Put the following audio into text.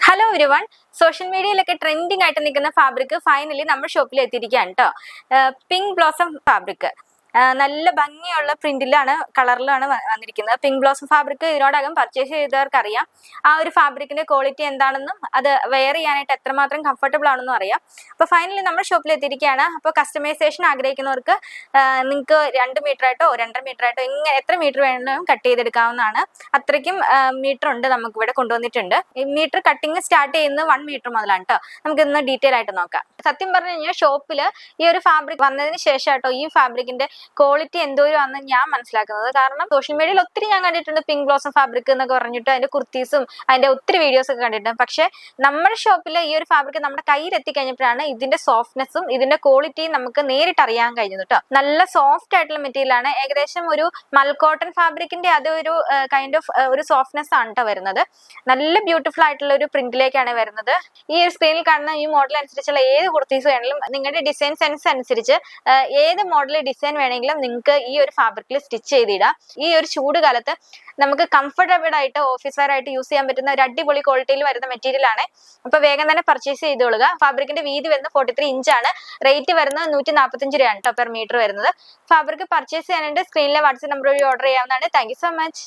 Hello everyone. Social മീഡിയയിലൊക്കെ trending ആയിട്ട് നിൽക്കുന്ന ഫാബ്രിക് ഫൈനലി നമ്മുടെ ഷോപ്പിൽ എത്തിയിരിക്കുകയാണ് കേട്ടോ. പിങ്ക് ബ്ലോസം ഫാബ്രിക് നല്ല ഭംഗിയുള്ള പ്രിന്റിലാണ്, കളറിലാണ് വന്നിരിക്കുന്നത്. പിങ്ക് ബ്ലോസം ഫാബ്രിക് ഇതിനോടകം പർച്ചേസ് ചെയ്തവർക്ക് അറിയാം ആ ഒരു ഫാബ്രിക്കിന്റെ ക്വാളിറ്റി എന്താണെന്നും അത് വെയർ ചെയ്യാനായിട്ട് എത്രമാത്രം കംഫർട്ടബിൾ ആണെന്നും അറിയാം. അപ്പോൾ ഫൈനലി നമ്മുടെ ഷോപ്പിൽ എത്തിയിരിക്കുകയാണ്. അപ്പോൾ കസ്റ്റമൈസേഷൻ ആഗ്രഹിക്കുന്നവർക്ക് നിങ്ങൾക്ക് 2 മീറ്റർ ആയിട്ടോ 2.5 മീറ്റർ ആയിട്ടോ ഇങ്ങനെ എത്ര മീറ്റർ വേണമെങ്കിലും കട്ട് ചെയ്തെടുക്കാവുന്നതാണ്. അത്രയ്ക്കും മീറ്റർ ഉണ്ട്, നമുക്ക് ഇവിടെ കൊണ്ടുവന്നിട്ടുണ്ട്. ഈ മീറ്റർ കട്ടിങ് സ്റ്റാർട്ട് ചെയ്യുന്നത് 1 മീറ്റർ മുതലാണ് കേട്ടോ. നമുക്ക് ഇന്ന് ഡീറ്റെയിൽ ആയിട്ട് നോക്കാം. സത്യം പറഞ്ഞു കഴിഞ്ഞാൽ ഷോപ്പിൽ ഈ ഒരു ഫാബ്രിക് വന്നതിന് ശേഷം കേട്ടോ ഈ ഫാബ്രിക്കിന്റെ ക്വാളിറ്റി എന്തോരാണെന്ന് ഞാൻ മനസ്സിലാക്കുന്നത്. കാരണം സോഷ്യൽ മീഡിയയിൽ ഒത്തിരി ഞാൻ കണ്ടിട്ടുണ്ട് പിങ്ക് ബ്ലോസം ഫാബ്രിക് എന്നൊക്കെ പറഞ്ഞിട്ട് അതിന്റെ കുർത്തീസും അതിന്റെ ഒത്തിരി വീഡിയോസ് ഒക്കെ കണ്ടിട്ടുണ്ട്. പക്ഷെ നമ്മുടെ ഷോപ്പിൽ ഈ ഒരു ഫാബ്രിക് നമ്മുടെ കയ്യിൽ എത്തിക്കഴിഞ്ഞപ്പോഴാണ് ഇതിന്റെ സോഫ്റ്റ്നെസ്സും ഇതിന്റെ ക്വാളിറ്റിയും നമുക്ക് നേരിട്ട് അറിയാൻ കഴിഞ്ഞത് കേട്ടോ. നല്ല സോഫ്റ്റ് ആയിട്ടുള്ള മെറ്റീരിയൽ ആണ്. ഏകദേശം ഒരു മൽക്കോട്ടൺ ഫാബ്രിക്കിന്റെ അതൊരു കൈൻഡ് ഓഫ് ഒരു സോഫ്റ്റ്നെസ് ആണ് കേട്ടോ വരുന്നത്. നല്ല ബ്യൂട്ടിഫുൾ ആയിട്ടുള്ള ഒരു പ്രിന്റിലേക്കാണ് വരുന്നത്. ഈ ഒരു സ്ക്രീനിൽ കാണുന്ന ഈ മോഡൽ അനുസരിച്ചുള്ള ഏത് കുർത്തീസ് വേണമെങ്കിലും നിങ്ങളുടെ ഡിസൈൻ സെൻസ് അനുസരിച്ച് ഏത് മോഡൽ ഡിസൈൻ വേണമെങ്കിലും നിങ്ങൾക്ക് ഈ ഒരു ഫാബ്രിക്കിൽ സ്റ്റിച്ച് ചെയ്തിടാം. ഈ ഒരു ചൂട് കാലത്ത് നമുക്ക് കംഫർട്ടബിൾ ആയിട്ട് ഓഫീസ് വെയർ ആയിട്ട് യൂസ് ചെയ്യാൻ പറ്റുന്ന ഒരു അടിപൊളി ക്വാളിറ്റിയിൽ വരുന്ന മെറ്റീരിയൽ ആണ്. അപ്പൊ വേഗം തന്നെ പർച്ചേസ് ചെയ്തോളുക. ഫാബ്രിക്കിന്റെ വീതി വരുന്നത് 43 ഇഞ്ചാണ്. റേറ്റ് വരുന്നത് 145 രൂപയാണ് കേട്ടോ പെർ മീറ്റർ വരുന്നത്. ഫാബ്രിക് പർച്ചേസ് ചെയ്യാനായിട്ട് സ്ക്രീനിലെ വാട്സ്ആപ്പ് നമ്പർ വഴി ഓർഡർ ചെയ്യാവുന്നതാണ്. Thank you so much.